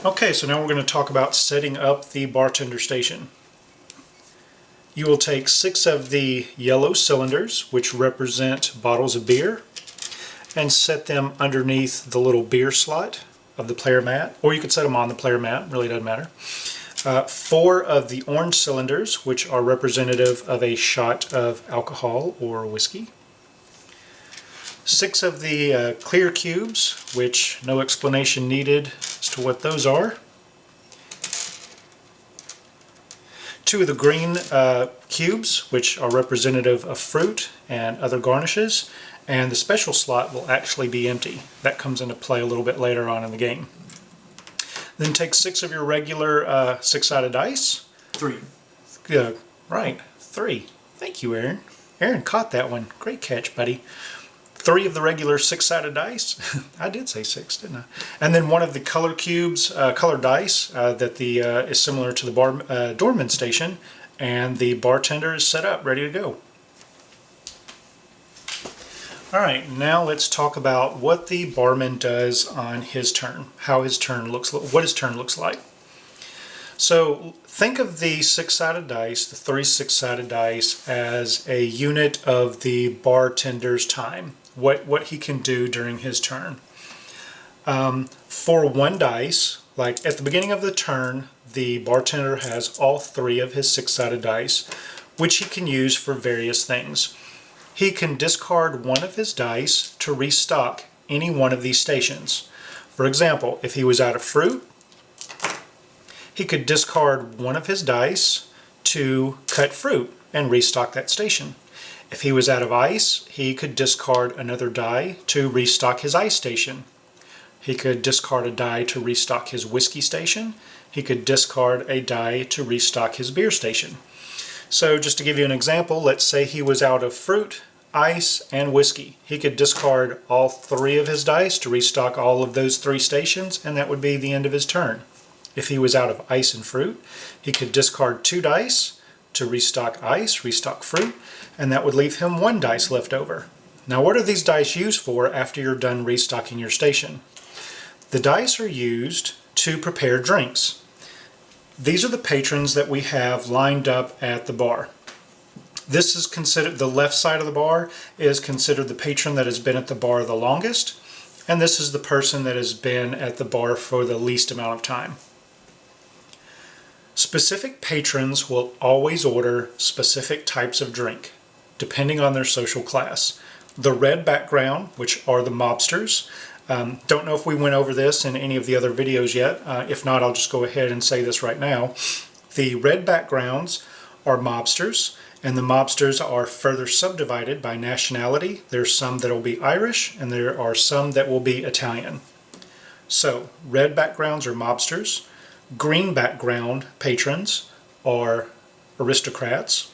Okay, so now we're going to talk about setting up the bartender station. You will take 6 of the yellow cylinders, which represent bottles of beer, and set them underneath the little beer slot of the player mat, or you could set them on the player mat, really doesn't matter. 4 of the orange cylinders, which are representative of a shot of alcohol or whiskey. 6 of the clear cubes, which no explanation needed as to what those are. 2 of the green cubes, which are representative of fruit and other garnishes, and the special slot will actually be empty. That comes into play a little bit later on in the game. Then take 6 of your regular 6-sided dice. 3. Right, 3. Thank you, Aaron. Aaron caught that one. Great catch, buddy. 3 of the regular 6-sided dice. I did say 6, didn't I? And then 1 of the color cubes, color dice that is similar to the doorman station, and the bartender is set up, ready to go. Alright, now let's talk about what the barman does on his turn, how his turn looks, what his turn looks like. So think of the 6-sided dice, the 3 6-sided dice, as a unit of the bartender's time, what he can do during his turn. For 1 dice, like at the beginning of the turn, the bartender has all 3 of his 6-sided dice, which he can use for various things. He can discard 1 of his dice to restock any one of these stations. For example, if he was out of fruit, he could discard 1 of his dice to cut fruit and restock that station. If he was out of ice, he could discard another die to restock his ice station. He could discard a die to restock his whiskey station. He could discard a die to restock his beer station. So just to give you an example, let's say he was out of fruit, ice, and whiskey. He could discard all 3 of his dice to restock all of those 3 stations, and that would be the end of his turn. If he was out of ice and fruit, he could discard 2 dice to restock ice, restock fruit, and that would leave him 1 dice left over. Now what are these dice used for after you're done restocking your station? The dice are used to prepare drinks. These are the patrons that we have lined up at the bar. This is considered, the left side of the bar is considered the patron that has been at the bar the longest, and this is the person that has been at the bar for the least amount of time. Specific patrons will always order specific types of drink, depending on their social class. The red background, which are the mobsters. Don't know if we went over this in any of the other videos yet. If not, I'll just go ahead and say this right now. The red backgrounds are mobsters, and the mobsters are further subdivided by nationality. There's some that will be Irish, and there are some that will be Italian. So, red backgrounds are mobsters. Green background patrons are aristocrats.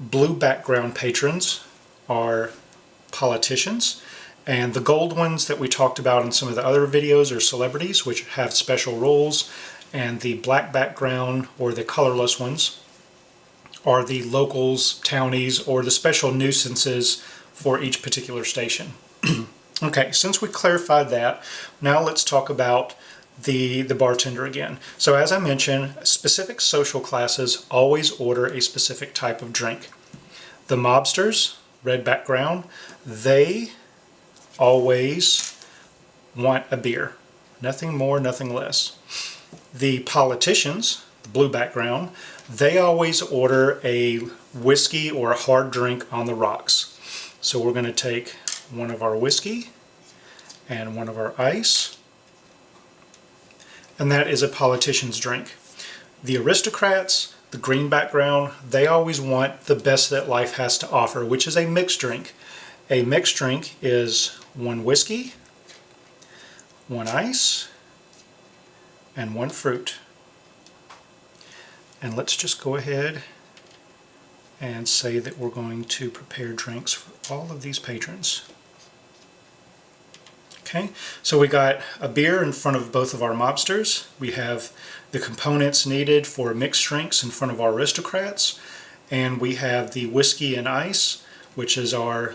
Blue background patrons are politicians. And the gold ones that we talked about in some of the other videos are celebrities, which have special roles. And the black background, or the colorless ones, are the locals, townies, or the special nuisances for each particular station. Okay, since we clarified that, now let's talk about the bartender again. So as I mentioned, specific social classes always order a specific type of drink. The mobsters, red background, they always want a beer. Nothing more, nothing less. The politicians, the blue background, they always order a whiskey or a hard drink on the rocks. So we're going to take 1 of our whiskey and 1 of our ice, and that is a politician's drink. The aristocrats, the green background, they always want the best that life has to offer, which is a mixed drink. A mixed drink is 1 whiskey, 1 ice, and 1 fruit. And let's just go ahead and say that we're going to prepare drinks for all of these patrons. Okay, so we got a beer in front of both of our mobsters. We have the components needed for mixed drinks in front of our aristocrats. And we have the whiskey and ice, which is our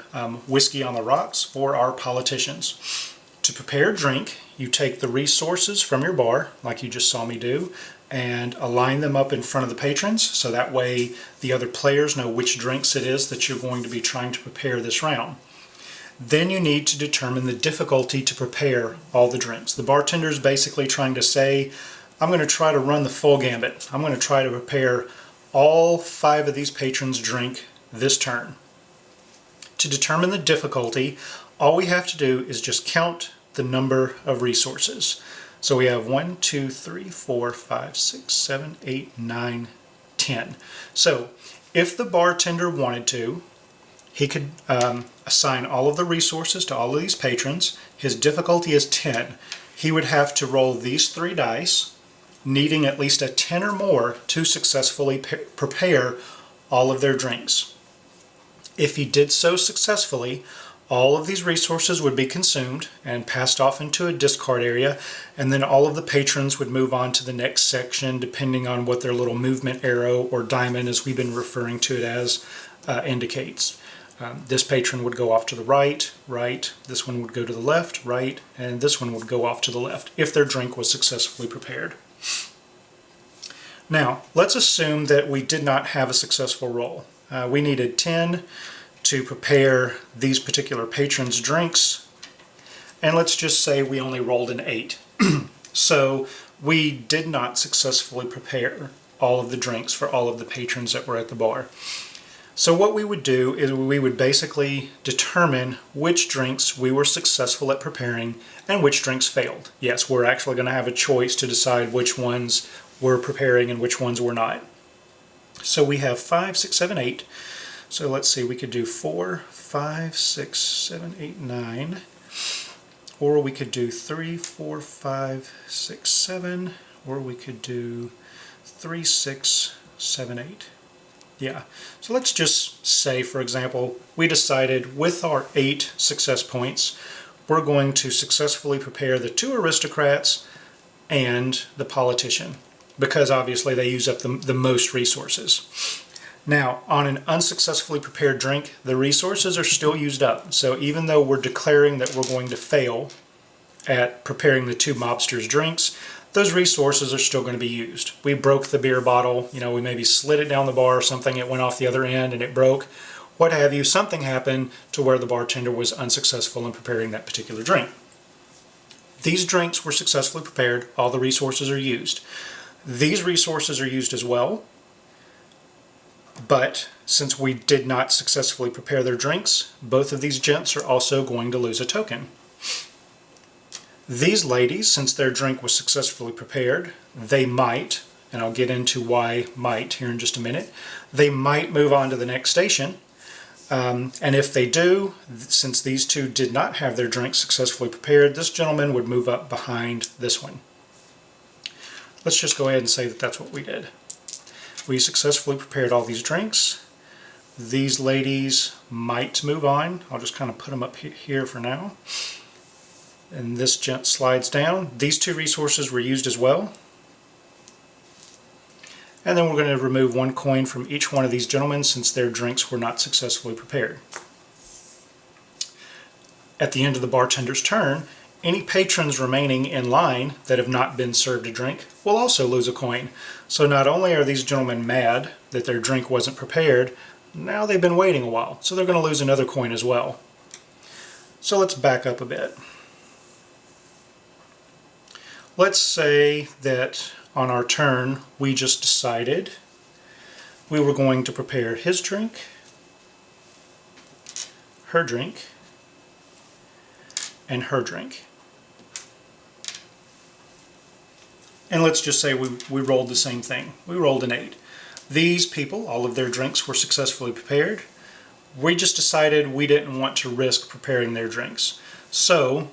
whiskey on the rocks, for our politicians. To prepare a drink, you take the resources from your bar, like you just saw me do, and align them up in front of the patrons, so that way the other players know which drinks it is that you're going to be trying to prepare this round. Then you need to determine the difficulty to prepare all the drinks. The bartender is basically trying to say, I'm going to try to run the full gambit. I'm going to try to prepare all 5 of these patrons' drink this turn. To determine the difficulty, all we have to do is just count the number of resources. So we have 1, 2, 3, 4, 5, 6, 7, 8, 9, 10. So if the bartender wanted to, he could assign all of the resources to all of these patrons. His difficulty is 10. He would have to roll these 3 dice, needing at least a 10 or more to successfully prepare all of their drinks. If he did so successfully, all of these resources would be consumed and passed off into a discard area, and then all of the patrons would move on to the next section depending on what their little movement arrow or diamond, as we've been referring to it as, indicates. This patron would go off to the right, this one would go to the left, right, and this one would go off to the left if their drink was successfully prepared. Now, let's assume that we did not have a successful roll. We needed 10 to prepare these particular patrons' drinks, and let's just say we only rolled an 8. So we did not successfully prepare all of the drinks for all of the patrons that were at the bar. So what we would do is we would basically determine which drinks we were successful at preparing and which drinks failed. Yes, we're actually going to have a choice to decide which ones we're preparing and which ones we're not. So we have 5, 6, 7, 8. So let's see, we could do 4, 5, 6, 7, 8, 9. Or we could do 3, 4, 5, 6, 7. Or we could do 3, 6, 7, 8. Yeah, so let's just say, for example, we decided with our 8 success points, we're going to successfully prepare the 2 aristocrats and the politician, because obviously they use up the most resources. Now, on an unsuccessfully prepared drink, the resources are still used up. So even though we're declaring that we're going to fail at preparing the 2 mobsters' drinks, those resources are still going to be used. We broke the beer bottle, we maybe slid it down the bar or something, it went off the other end and it broke, what have you, something happened to where the bartender was unsuccessful in preparing that particular drink. These drinks were successfully prepared, all the resources are used. These resources are used as well, but since we did not successfully prepare their drinks, both of these gents are also going to lose a token. These ladies, since their drink was successfully prepared, they might, and I'll get into why might here in just a minute, they might move on to the next station. And if they do, since these 2 did not have their drinks successfully prepared, this gentleman would move up behind this one. Let's just go ahead and say that that's what we did. We successfully prepared all these drinks. These ladies might move on. I'll just kind of put them up here for now. And this gent slides down. These 2 resources were used as well. And then we're going to remove 1 coin from each one of these gentlemen since their drinks were not successfully prepared. At the end of the bartender's turn, any patrons remaining in line that have not been served a drink will also lose a coin. So not only are these gentlemen mad that their drink wasn't prepared, now they've been waiting a while, so they're going to lose another coin as well. So let's back up a bit. Let's say that on our turn we just decided we were going to prepare his drink, her drink, and her drink. And let's just say we rolled the same thing. We rolled an 8. These people, all of their drinks were successfully prepared. We just decided we didn't want to risk preparing their drinks. So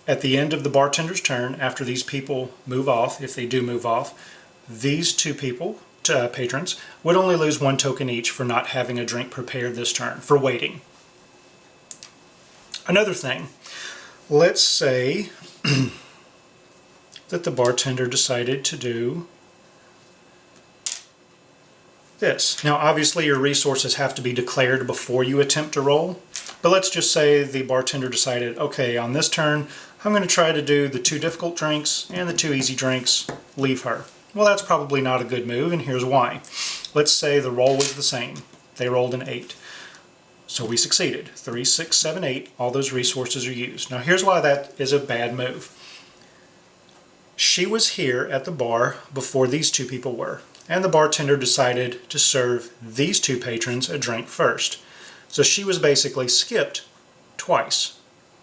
at the end of the bartender's turn, after these people move off, if they do move off, these 2 people, patrons, would only lose 1 token each for not having a drink prepared this turn, for waiting. Another thing, let's say that the bartender decided to do this. Now obviously your resources have to be declared before you attempt to roll, but let's just say the bartender decided, okay, on this turn I'm going to try to do the 2 difficult drinks and the 2 easy drinks, leave her. Well, that's probably not a good move, and here's why. Let's say the roll was the same. They rolled an 8. So we succeeded. 3, 6, 7, 8, all those resources are used. Now here's why that is a bad move. She was here at the bar before these 2 people were, and the bartender decided to serve these 2 patrons a drink first. So she was basically skipped twice.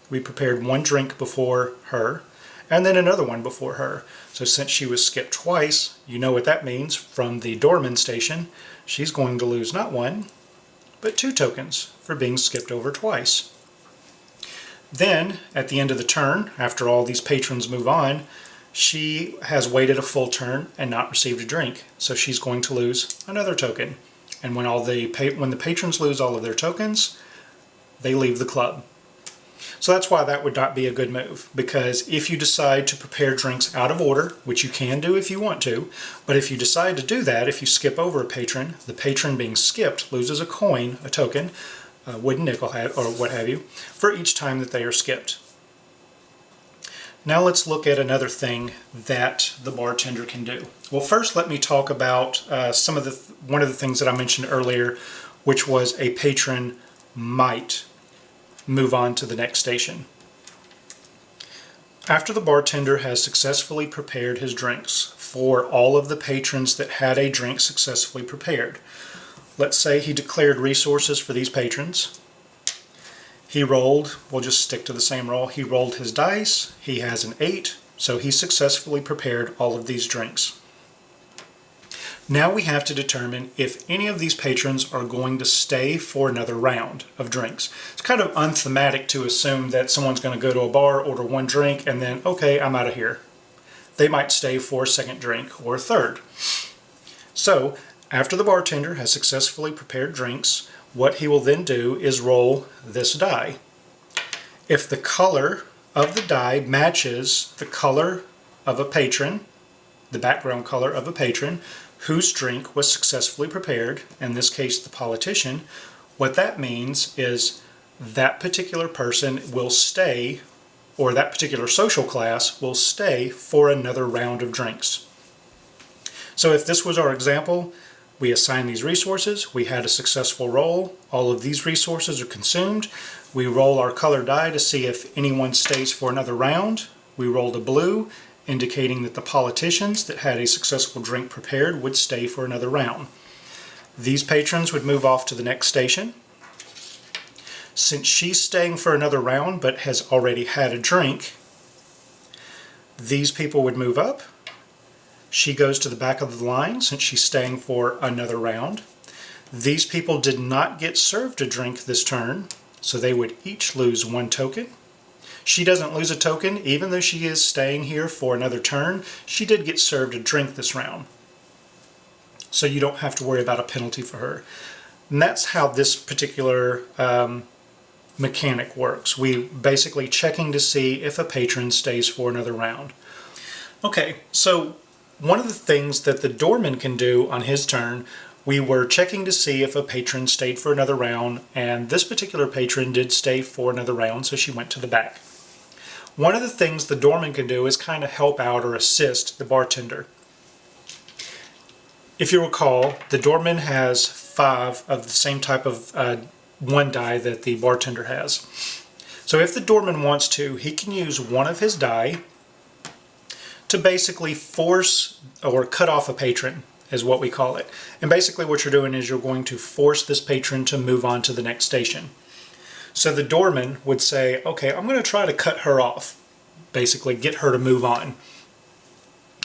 We prepared 1 drink before her, and then another one before her. So since she was skipped twice, you know what that means from the doorman station. She's going to lose not 1, but 2 tokens for being skipped over twice. Then, at the end of the turn, after all these patrons move on, she has waited a full turn and not received a drink, so she's going to lose another token. And when the patrons lose all of their tokens, they leave the club. So that's why that would not be a good move, because if you decide to prepare drinks out of order, which you can do if you want to, but if you decide to do that, if you skip over a patron, the patron being skipped loses a coin, a token, a wooden nickel or what have you, for each time that they are skipped. Now let's look at another thing that the bartender can do. Well, first let me talk about one of the things that I mentioned earlier, which was a patron might move on to the next station. After the bartender has successfully prepared his drinks for all of the patrons that had a drink successfully prepared, let's say he declared resources for these patrons. He rolled, we'll just stick to the same roll, he rolled his dice, he has an 8, so he successfully prepared all of these drinks. Now we have to determine if any of these patrons are going to stay for another round of drinks. It's kind of unthematic to assume that someone's going to go to a bar, order 1 drink, and then, okay, I'm out of here. They might stay for a second drink or a third. So, after the bartender has successfully prepared drinks, what he will then do is roll this die. If the color of the die matches the color of a patron, the background color of a patron, whose drink was successfully prepared, in this case the politician, what that means is that particular person will stay, or that particular social class will stay for another round of drinks. So if this was our example, we assign these resources, we had a successful roll, all of these resources are consumed, we roll our color die to see if anyone stays for another round, we rolled a blue, indicating that the politicians that had a successful drink prepared would stay for another round. These patrons would move off to the next station. Since she's staying for another round but has already had a drink, these people would move up. She goes to the back of the line since she's staying for another round. These people did not get served a drink this turn, so they would each lose 1 token. She doesn't lose a token, even though she is staying here for another turn. She did get served a drink this round, so you don't have to worry about a penalty for her. And that's how this particular mechanic works. We basically checking to see if a patron stays for another round. Okay, so one of the things that the doorman can do on his turn, we were checking to see if a patron stayed for another round, and this particular patron did stay for another round, so she went to the back. One of the things the doorman can do is kind of help out or assist the bartender. If you recall, the doorman has 5 of the same type of 1 die that the bartender has. So if the doorman wants to, he can use one of his die to basically force or cut off a patron, is what we call it. And basically what you're doing is you're going to force this patron to move on to the next station. So the doorman would say, okay, I'm going to try to cut her off, basically get her to move on.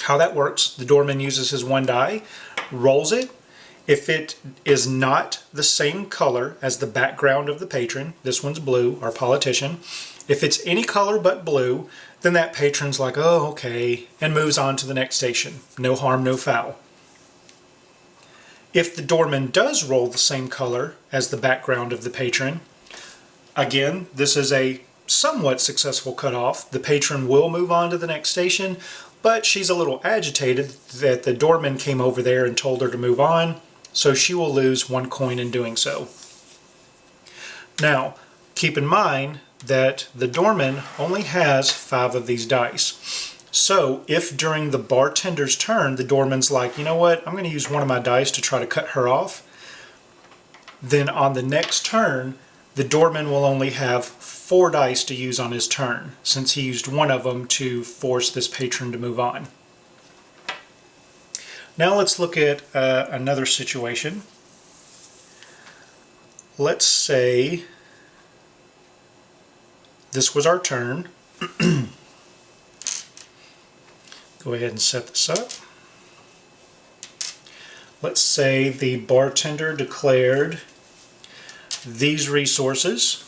How that works, the doorman uses his 1 die, rolls it. If it is not the same color as the background of the patron, this one's blue, our politician. If it's any color but blue, then that patron's like, oh, okay, and moves on to the next station. No harm, no foul. If the doorman does roll the same color as the background of the patron, again, this is a somewhat successful cutoff. The patron will move on to the next station, but she's a little agitated that the doorman came over there and told her to move on, so she will lose 1 coin in doing so. Now, keep in mind that the doorman only has 5 of these dice. So if during the bartender's turn the doorman's like, you know what, I'm going to use one of my dice to try to cut her off, then on the next turn the doorman will only have 4 dice to use on his turn, since he used one of them to force this patron to move on. Now let's look at another situation. Let's say this was our turn. Go ahead and set this up. Let's say the bartender declared these resources.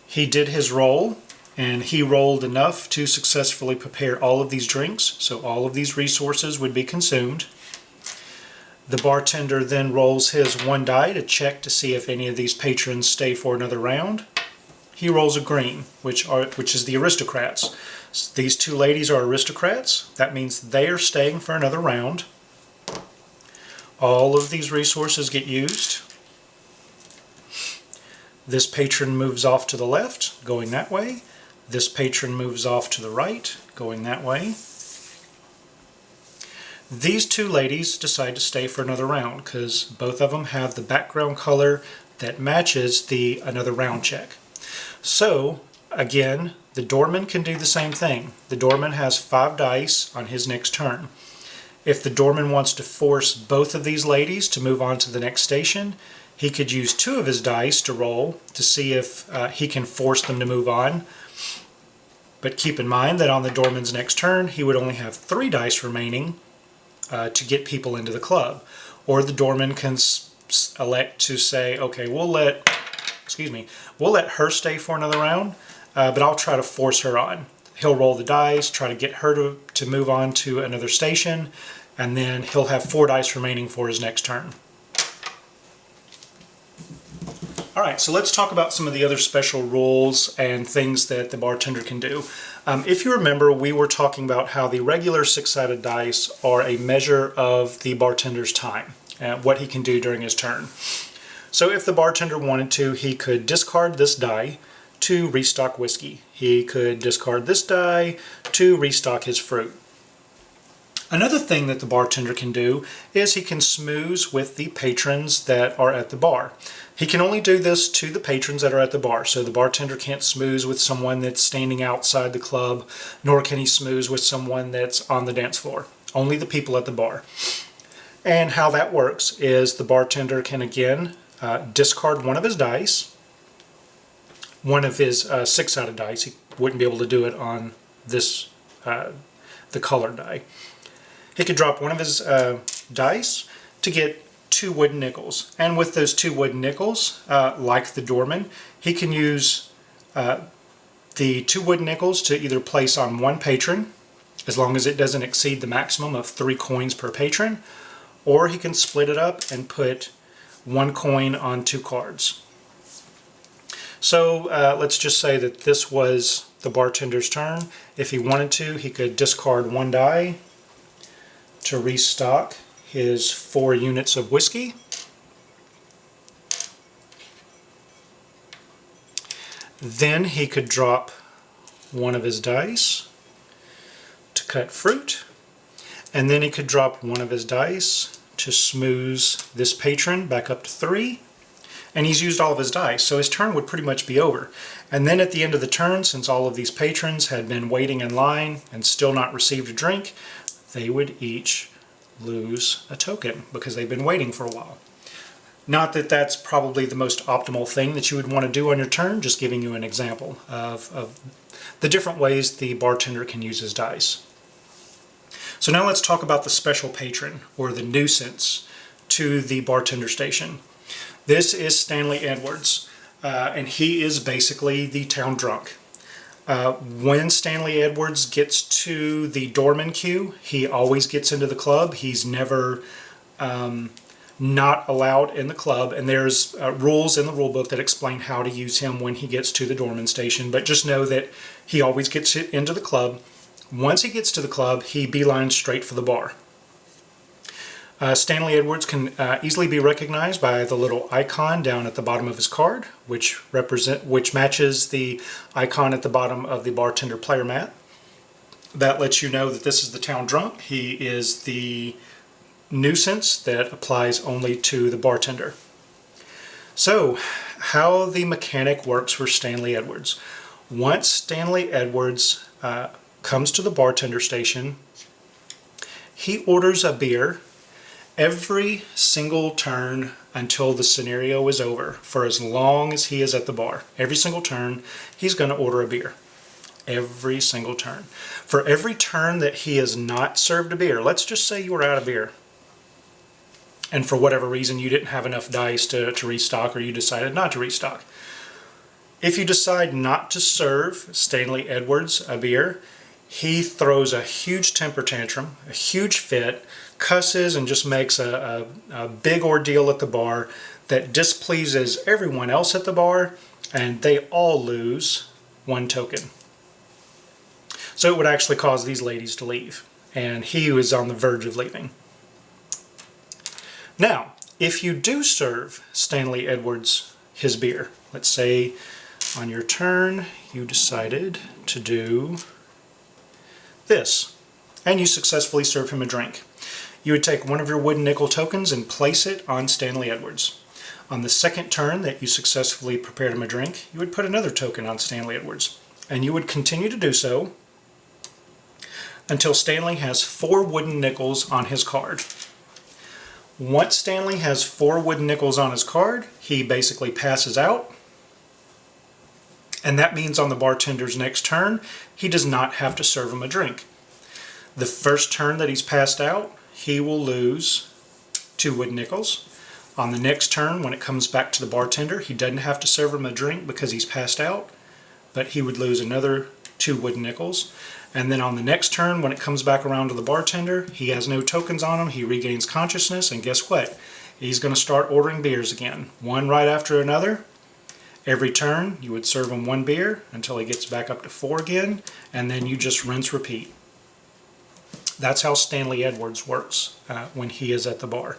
He did his roll, and he rolled enough to successfully prepare all of these drinks, so all of these resources would be consumed. The bartender then rolls his 1 die to check to see if any of these patrons stay for another round. He rolls a green, which is the aristocrats. These 2 ladies are aristocrats. That means they are staying for another round. All of these resources get used. This patron moves off to the left, going that way. This patron moves off to the right, going that way. These 2 ladies decide to stay for another round because both of them have the background color that matches the another round check. So, again, the doorman can do the same thing. The doorman has 5 dice on his next turn. If the doorman wants to force both of these ladies to move on to the next station, he could use 2 of his dice to roll to see if he can force them to move on. But keep in mind that on the doorman's next turn, he would only have 3 dice remaining to get people into the club. Or the doorman can elect to say, okay, we'll let her stay for another round, but I'll try to force her on. He'll roll the dice, try to get her to move on to another station, and then he'll have 4 dice remaining for his next turn. Alright, so let's talk about some of the other special rules and things that the bartender can do. If you remember, we were talking about how the regular 6-sided dice are a measure of the bartender's time, what he can do during his turn. So if the bartender wanted to, he could discard this die to restock whiskey. He could discard this die to restock his fruit. Another thing that the bartender can do is he can smooze with the patrons that are at the bar. He can only do this to the patrons that are at the bar, so the bartender can't smooze with someone that's standing outside the club, nor can he smooze with someone that's on the dance floor. Only the people at the bar. And how that works is the bartender can again discard one of his dice, one of his 6-sided dice. He wouldn't be able to do it on this the colored die. He could drop one of his dice to get 2 wooden nickels. And with those 2 wooden nickels, like the doorman, he can use the 2 wooden nickels to either place on 1 patron, as long as it doesn't exceed the maximum of 3 coins per patron, or he can split it up and put 1 coin on 2 cards. So let's just say that this was the bartender's turn. If he wanted to, he could discard 1 die to restock his 4 units of whiskey. Then he could drop 1 of his dice to cut fruit, and then he could drop 1 of his dice to smooth this patron back up to 3, and he's used all of his dice, so his turn would pretty much be over. And then at the end of the turn, since all of these patrons had been waiting in line and still not received a drink, they would each lose a token because they've been waiting for a while. Not that that's probably the most optimal thing that you would want to do on your turn, just giving you an example of the different ways the bartender can use his dice. So now let's talk about the special patron, or the nuisance, to the bartender station. This is Stanley Edwards, and he is basically the town drunk. When Stanley Edwards gets to the doorman queue, he always gets into the club. He's never not allowed in the club, and there's rules in the rule book that explain how to use him when he gets to the doorman station, but just know that he always gets into the club. Once he gets to the club, he beelines straight for the bar. Stanley Edwards can easily be recognized by the little icon down at the bottom of his card, which matches the icon at the bottom of the bartender player mat. That lets you know that this is the town drunk. He is the nuisance that applies only to the bartender. So, how the mechanic works for Stanley Edwards. Once Stanley Edwards comes to the bartender station, he orders a beer every single turn until the scenario is over, for as long as he is at the bar. Every single turn, he's going to order a beer. Every single turn. For every turn that he has not served a beer, let's just say you were out of beer, and for whatever reason you didn't have enough dice to restock, or you decided not to restock. If you decide not to serve Stanley Edwards a beer, he throws a huge temper tantrum, a huge fit, cusses, and just makes a big ordeal at the bar that displeases everyone else at the bar, and they all lose one token. So it would actually cause these ladies to leave, and he was on the verge of leaving. Now, if you do serve Stanley Edwards his beer, let's say on your turn you decided to do this, and you successfully serve him a drink. You would take one of your wooden nickel tokens and place it on Stanley Edwards. On the second turn that you successfully prepared him a drink, you would put another token on Stanley Edwards. And you would continue to do so until Stanley has 4 wooden nickels on his card. Once Stanley has 4 wooden nickels on his card, he basically passes out. And that means on the bartender's next turn, he does not have to serve him a drink. The first turn that he's passed out, he will lose 2 wooden nickels. On the next turn, when it comes back to the bartender, he doesn't have to serve him a drink because he's passed out, but he would lose another 2 wooden nickels. And then on the next turn, when it comes back around to the bartender, he has no tokens on him, he regains consciousness, and guess what? He's going to start ordering beers again, one right after another. Every turn, you would serve him 1 beer until he gets back up to 4 again, and then you just rinse repeat. That's how Stanley Edwards works when he is at the bar.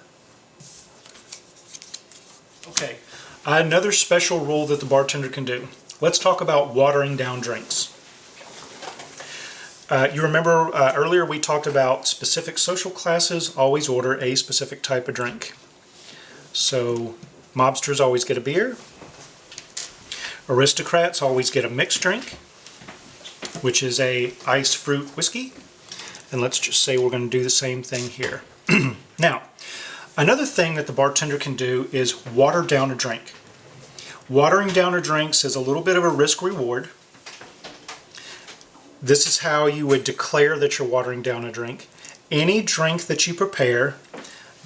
Okay, another special rule that the bartender can do. Let's talk about watering down drinks. You remember earlier we talked about specific social classes always order a specific type of drink. So mobsters always get a beer. Aristocrats always get a mixed drink, which is a ice fruit whiskey. And let's just say we're going to do the same thing here. Now, another thing that the bartender can do is water down a drink. Watering down a drink is a little bit of a risk-reward. This is how you would declare that you're watering down a drink. Any drink that you prepare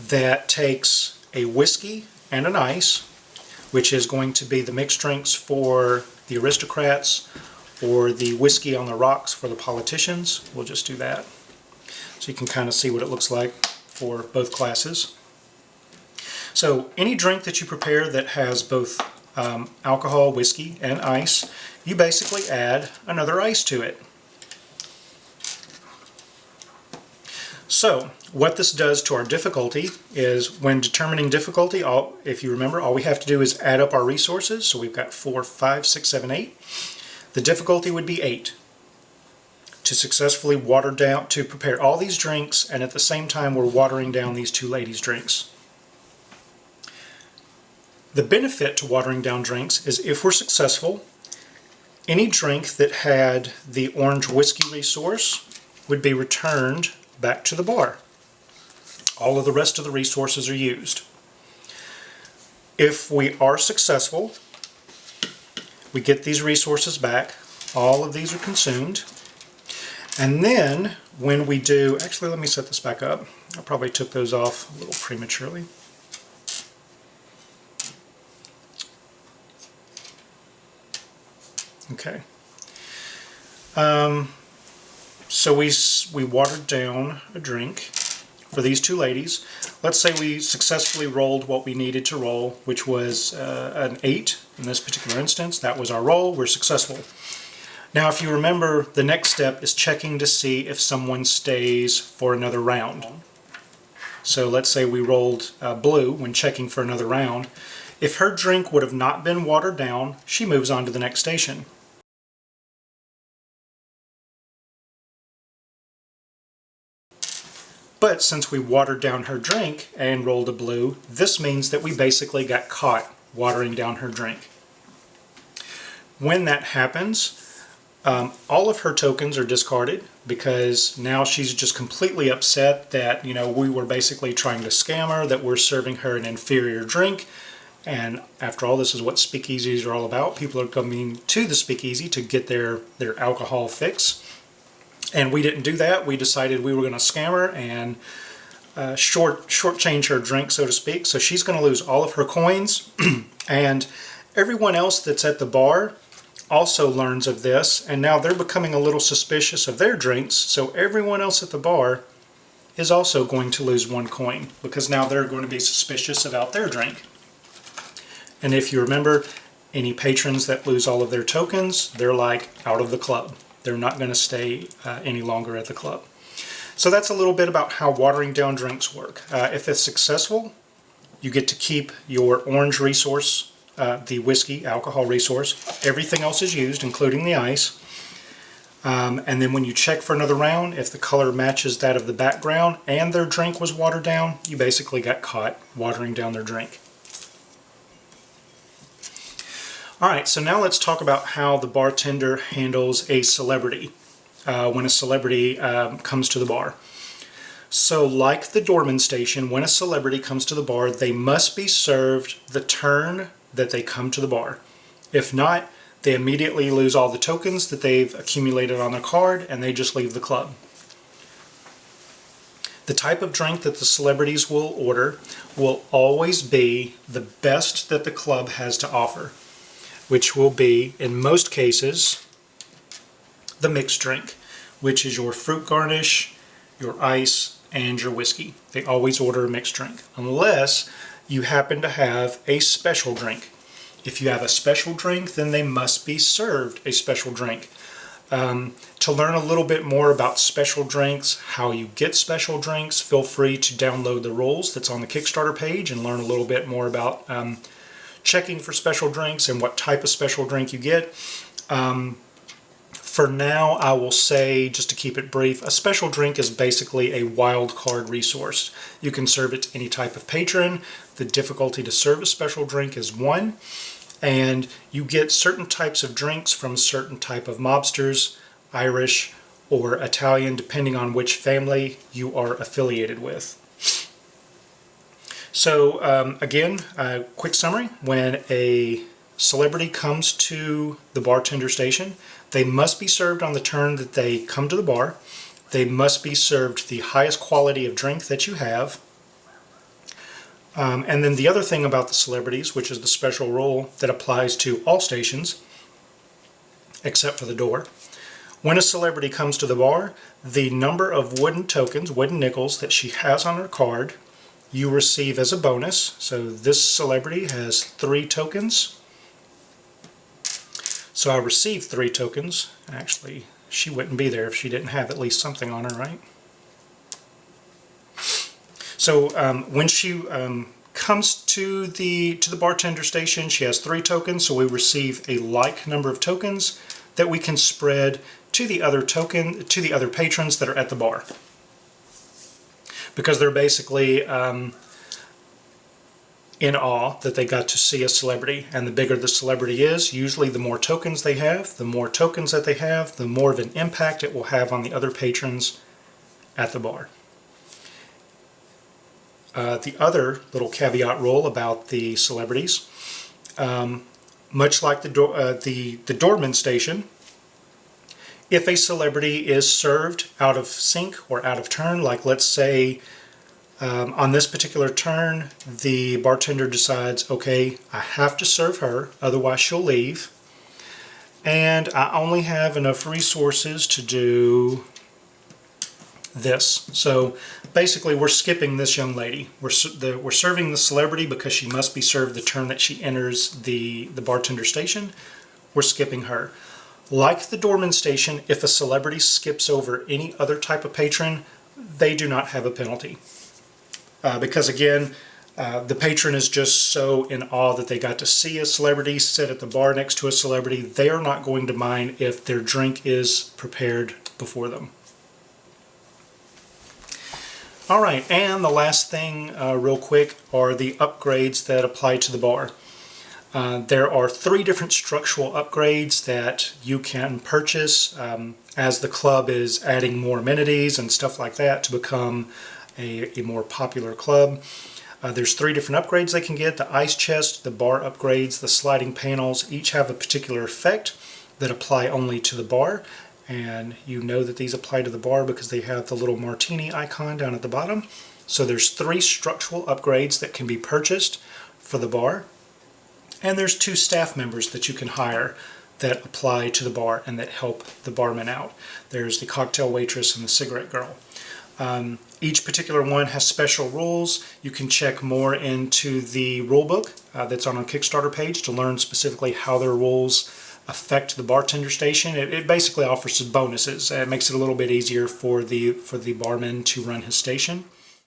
that takes a whiskey and an ice, which is going to be the mixed drinks for the aristocrats or the whiskey on the rocks for the politicians. We'll just do that so you can kind of see what it looks like for both classes. So any drink that you prepare that has both alcohol, whiskey, and ice, you basically add another ice to it. So what this does to our difficulty is when determining difficulty, if you remember, all we have to do is add up our resources. So we've got 4, 5, 6, 7, 8. The difficulty would be 8 to successfully water down, to prepare all these drinks, and at the same time we're watering down these 2 ladies' drinks. The benefit to watering down drinks is if we're successful, any drink that had the orange whiskey resource would be returned back to the bar. All of the rest of the resources are used. If we are successful, we get these resources back. All of these are consumed. And then when we do, actually let me set this back up. I probably took those off a little prematurely. Okay. So we watered down a drink for these 2 ladies. Let's say we successfully rolled what we needed to roll, which was an 8 in this particular instance. That was our roll. We're successful. Now, if you remember, the next step is checking to see if someone stays for another round. So let's say we rolled blue when checking for another round. If her drink would have not been watered down, she moves on to the next station. But since we watered down her drink and rolled a blue, this means that we basically got caught watering down her drink. When that happens, all of her tokens are discarded because now she's just completely upset that, we were basically trying to scam her, that we're serving her an inferior drink. And after all, this is what speakeasies are all about. People are coming to the speakeasy to get their alcohol fix. And we didn't do that. We decided we were going to scam her and shortchange her drink, so to speak. So she's going to lose all of her coins. And everyone else that's at the bar also learns of this. And now they're becoming a little suspicious of their drinks. So everyone else at the bar is also going to lose 1 coin because now they're going to be suspicious about their drink. And if you remember, any patrons that lose all of their tokens, they're like out of the club. They're not going to stay any longer at the club. So that's a little bit about how watering down drinks work. If it's successful, you get to keep your orange resource, the whiskey, alcohol resource. Everything else is used, including the ice. And then when you check for another round, if the color matches that of the background and their drink was watered down, you basically got caught watering down their drink. Alright, so now let's talk about how the bartender handles a celebrity when a celebrity comes to the bar. So like the doorman station, when a celebrity comes to the bar, they must be served the turn that they come to the bar. If not, they immediately lose all the tokens that they've accumulated on their card and they just leave the club. The type of drink that the celebrities will order will always be the best that the club has to offer, which will be, in most cases, the mixed drink, which is your fruit garnish, your ice, and your whiskey. They always order a mixed drink, unless you happen to have a special drink. If you have a special drink, then they must be served a special drink. To learn a little bit more about special drinks, how you get special drinks, feel free to download the rules that's on the Kickstarter page and learn a little bit more about checking for special drinks and what type of special drink you get. For now, I will say, just to keep it brief, a special drink is basically a wild card resource. You can serve it to any type of patron. The difficulty to serve a special drink is 1, and you get certain types of drinks from certain type of mobsters, Irish or Italian, depending on which family you are affiliated with. So again, a quick summary. When a celebrity comes to the bartender station, they must be served on the turn that they come to the bar. They must be served the highest quality of drink that you have. And then the other thing about the celebrities, which is the special rule that applies to all stations, except for the door. When a celebrity comes to the bar, the number of wooden tokens, wooden nickels that she has on her card, you receive as a bonus. So this celebrity has 3 tokens. So I received 3 tokens. Actually, she wouldn't be there if she didn't have at least something on her, right? So when she comes to the bartender station, she has 3 tokens. So we receive a like number of tokens that we can spread to the other patrons that are at the bar, because they're basically in awe that they got to see a celebrity. And the bigger the celebrity is, usually the more tokens they have. The more tokens that they have, the more of an impact it will have on the other patrons at the bar. The other little caveat rule about the celebrities, much like the doorman station, if a celebrity is served out of sync or out of turn, like let's say on this particular turn, the bartender decides, okay, I have to serve her, otherwise she'll leave, and I only have enough resources to do this. So basically we're skipping this young lady. We're serving the celebrity because she must be served the turn that she enters the bartender station. We're skipping her. Like the doorman station, if a celebrity skips over any other type of patron, they do not have a penalty. because again, the patron is just so in awe that they got to see a celebrity sit at the bar next to a celebrity. They are not going to mind if their drink is prepared before them. All right, and the last thing real quick are the upgrades that apply to the bar. There are 3 different structural upgrades that you can purchase as the club is adding more amenities and stuff like that to become a more popular club. There's 3 different upgrades they can get: the ice chest, the bar upgrades, the sliding panels. Each have a particular effect that apply only to the bar, and you know that these apply to the bar because they have the little martini icon down at the bottom. So there's 3 structural upgrades that can be purchased for the bar, and there's 2 staff members that you can hire that apply to the bar and that help the barman out. There's the cocktail waitress and the cigarette girl. Each particular one has special rules. You can check more into the rule book that's on our Kickstarter page to learn specifically how their rules affect the bartender station. It basically offers some bonuses. It makes it a little bit easier for the barman to run his station.